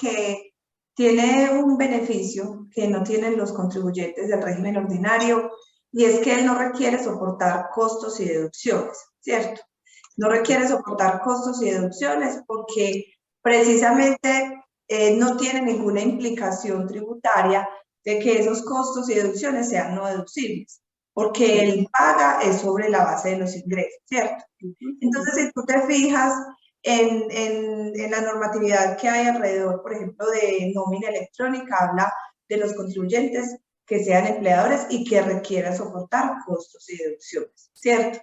que tiene un beneficio que no tienen los contribuyentes del régimen ordinario, y es que él no requiere soportar costos y deducciones, ¿cierto? No requiere soportar costos y deducciones porque precisamente no tiene ninguna implicación tributaria de que esos costos y deducciones sean no deducibles, porque él paga es sobre la base de los ingresos, ¿cierto? Entonces, si tú te fijas en la normatividad que hay alrededor, por ejemplo, de nómina electrónica, habla de los contribuyentes que sean empleadores y que requieran soportar costos y deducciones, ¿cierto?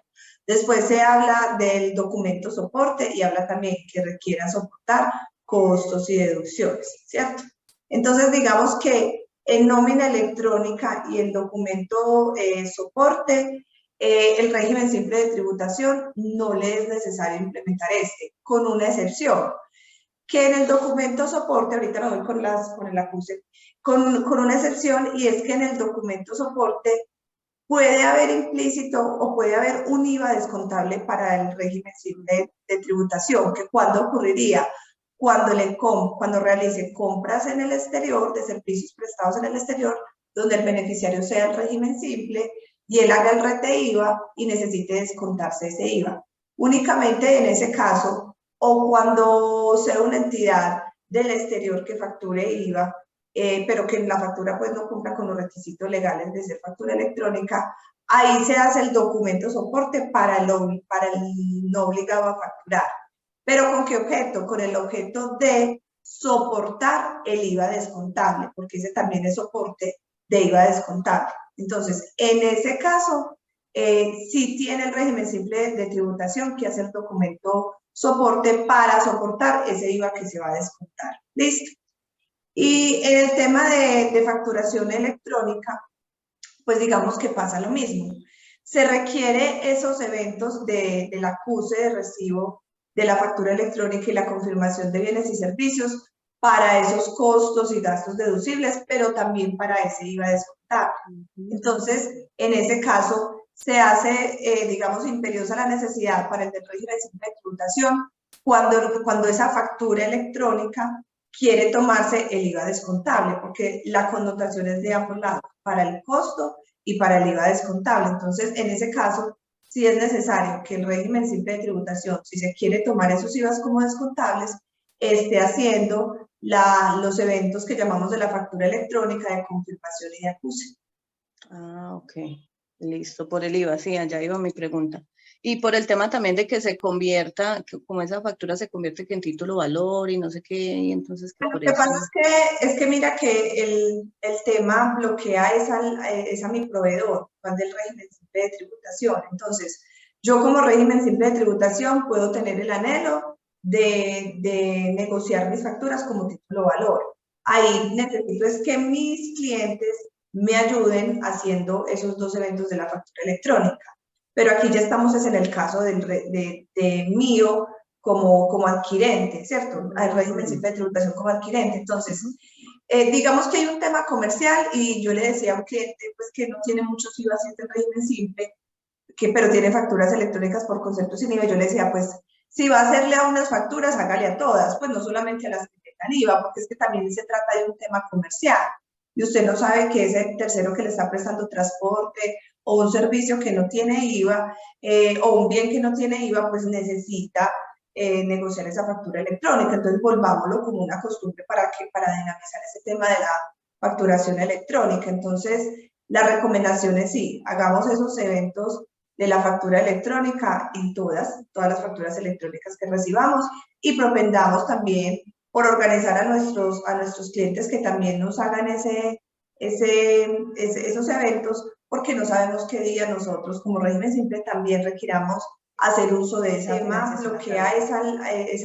Después se habla del documento soporte y habla también que requiera soportar costos y deducciones, ¿cierto? Entonces, digamos que en nómina electrónica y el documento soporte, el régimen simple de tributación no le es necesario implementar con una excepción, que en el documento soporte, ahorita me voy con el acuse, con una excepción, y es que en el documento soporte puede haber implícito o puede haber un IVA descontable para el régimen simple de tributación, que ¿cuándo ocurriría? Cuando realice compras en el exterior, de servicios prestados en el exterior, donde el beneficiario sea el régimen simple y él haga el RETE IVA y necesite descontarse ese IVA. Únicamente en ese caso, o cuando sea una entidad del exterior que facture IVA, pero que la factura pues no cumpla con los requisitos legales de ser factura electrónica, ahí se hace el documento soporte para el no obligado a facturar. ¿Pero con qué objeto? Con el objeto de soportar el IVA descontable, porque ese también es soporte de IVA descontable. Entonces, en ese caso, sí tiene el régimen simple de tributación que hace el documento soporte para soportar ese IVA que se va a descontar. ¿Listo? Y en el tema de facturación electrónica, pues digamos que pasa lo mismo. Se requiere esos eventos del acuse de recibo de la factura electrónica y la confirmación de bienes y servicios para esos costos y gastos deducibles, pero también para ese IVA descontable. Entonces, en ese caso, se hace, digamos, imperiosa la necesidad para el del régimen simple de tributación cuando esa factura electrónica quiere tomarse el IVA descontable, porque la connotación es de ambos lados, para el costo y para el IVA descontable. Entonces, en ese caso, sí es necesario que el régimen simple de tributación, si se quiere tomar esos IVAs como descontables, esté haciendo los eventos que llamamos de la factura electrónica de confirmación y de acuse. Ah, ok. Listo, por el IVA, sí, allá iba mi pregunta. Y por el tema también de que se convierta, que como esa factura se convierte que en título valor y no sé qué, y entonces que Lo que pasa es que mira que el tema bloquea es a mi proveedor, cuando el régimen simple de tributación. Entonces, yo como régimen simple de tributación puedo tener el anhelo de negociar mis facturas como título valor. Ahí necesito es que mis clientes me ayuden haciendo esos dos eventos de la factura electrónica. Pero aquí ya estamos en el caso de mío como adquirente, ¿cierto? Al régimen simple de tributación como adquirente. Entonces, digamos que hay un tema comercial y yo le decía a un cliente pues, que no tiene muchos IVA en el régimen simple, pero tiene facturas electrónicas por concepto sin IVA. Yo le decía, pues, si va a hacerle a unas facturas, hágale a todas, pues no solamente a las que tengan IVA, porque es que también se trata de un tema comercial. Y usted no sabe que ese tercero que le está prestando transporte o un servicio que no tiene IVA o un bien que no tiene IVA, pues necesita negociar esa factura electrónica. Entonces, volvámoslo como una costumbre para dinamizar ese tema de la facturación electrónica. Entonces, la recomendación es sí, hagamos esos eventos de la factura electrónica en todas las facturas electrónicas que recibamos y propendamos también por organizar a nuestros clientes que también nos hagan esos eventos, porque no sabemos qué día nosotros como régimen simple también requiramos hacer uso de ese tema. Bloquea es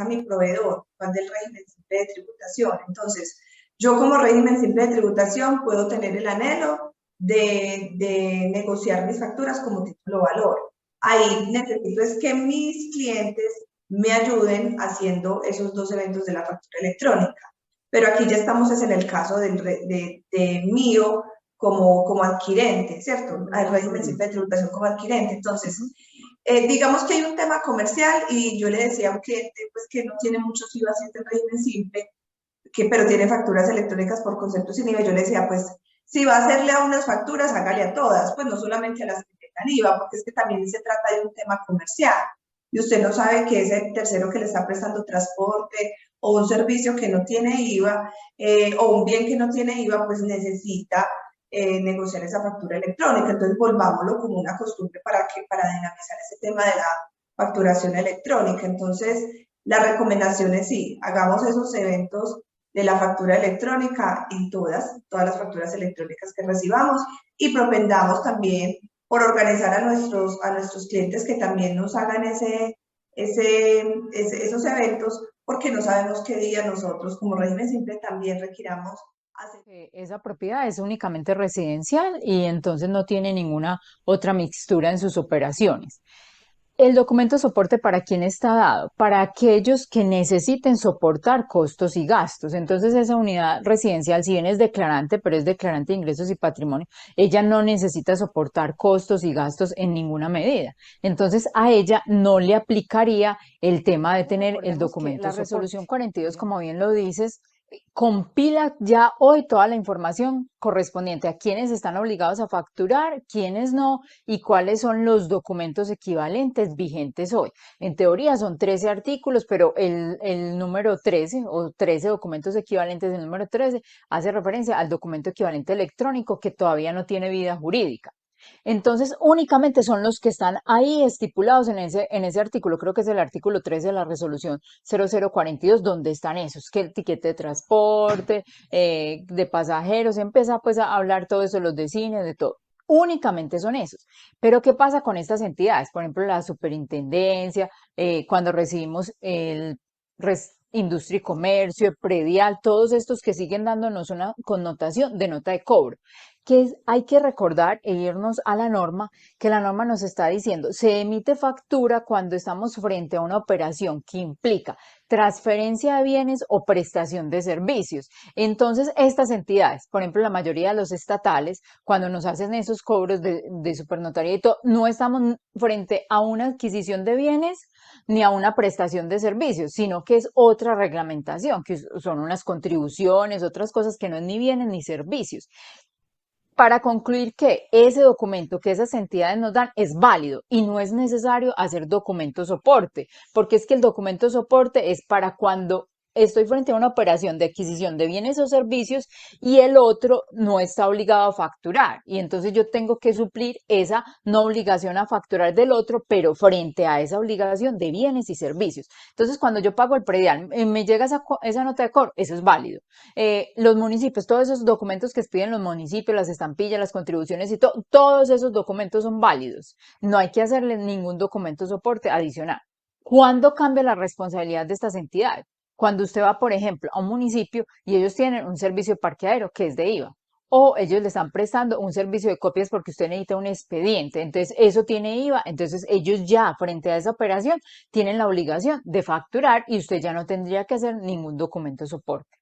a mi proveedor, cuando el régimen simple de tributación. Entonces, yo como régimen simple de tributación puedo tener el anhelo de negociar mis facturas como título valor. Ahí necesito es que mis clientes me ayuden haciendo esos dos eventos de la factura electrónica. Pero aquí ya estamos en el caso de mío como adquirente, ¿cierto? Al régimen simple de tributación como adquirente. Entonces, digamos que hay un tema comercial y yo le decía a un cliente pues, que no tiene muchos IVA en el régimen simple, pero tiene facturas electrónicas por concepto sin IVA. Yo le decía, pues, si va a hacerle a unas facturas, hágale a todas, pues no solamente a las que tengan IVA, porque es que también se trata de un tema comercial. Y usted no sabe que ese tercero que le está prestando transporte o un servicio que no tiene IVA o un bien que no tiene IVA, pues necesita negociar esa factura electrónica. Entonces, volvámoslo como una costumbre para dinamizar ese tema de la facturación electrónica. Entonces, la recomendación es sí, hagamos esos eventos de la factura electrónica en todas las facturas electrónicas que recibamos y propendamos también por organizar a nuestros clientes que también nos hagan esos eventos, porque no sabemos qué día nosotros como régimen simple también requiramos hacer. Esa propiedad es únicamente residencial y entonces no tiene ninguna otra mixtura en sus operaciones. El documento soporte, ¿para quién está dado? Para aquellos que necesiten soportar costos y gastos. Entonces, esa unidad residencial, si bien es declarante, pero es declarante de ingresos y patrimonio, ella no necesita soportar costos y gastos en ninguna medida. Entonces, a ella no le aplicaría el tema de tener el documento soporte. La resolución 42, como bien lo dices, compila ya hoy toda la información correspondiente a quienes están obligados a facturar, quiénes no y cuáles son los documentos equivalentes vigentes hoy. En teoría son 13 artículos, pero el número 13 o 13 documentos equivalentes, el número 13 hace referencia al documento equivalente electrónico que todavía no tiene vida jurídica. Entonces, únicamente son los que están ahí estipulados en ese artículo, creo que es el artículo 3 de la resolución 0042, donde están esos, que el tiquete de transporte, de pasajeros, empieza pues a hablar todo eso, los de cine, de todo. Únicamente son esos. Pero, ¿qué pasa con estas entidades? Por ejemplo, la superintendencia, cuando recibimos el industria y comercio, el predial, todos estos que siguen dándonos una connotación de nota de cobro, que hay que recordar e irnos a la norma, que la norma nos está diciendo, se emite factura cuando estamos frente a una operación que implica transferencia de bienes o prestación de servicios. Entonces, estas entidades, por ejemplo, la mayoría de los estatales, cuando nos hacen esos cobros de supernotariado, no estamos frente a una adquisición de bienes ni a una prestación de servicios, sino que es otra reglamentación, que son unas contribuciones, otras cosas que no es ni bienes ni servicios. Para concluir que ese documento que esas entidades nos dan es válido y no es necesario hacer documento soporte, porque es que el documento soporte es para cuando estoy frente a una operación de adquisición de bienes o servicios y el otro no está obligado a facturar. Y entonces yo tengo que suplir esa no obligación a facturar del otro, pero frente a esa obligación de bienes y servicios. Entonces, cuando yo pago el predial, me llega esa nota de cobro, eso es válido. Los municipios, todos esos documentos que piden los municipios, las estampillas, las contribuciones y todo, todos esos documentos son válidos. No hay que hacerle ningún documento soporte adicional. ¿Cuándo cambia la responsabilidad de estas entidades? Cuando usted va, por ejemplo, a un municipio y ellos tienen un servicio de parqueadero que es de IVA, o ellos le están prestando un servicio de copias porque usted necesita un expediente, entonces eso tiene IVA, entonces ellos ya frente a esa operación tienen la obligación de facturar y usted ya no tendría que hacer ningún documento soporte.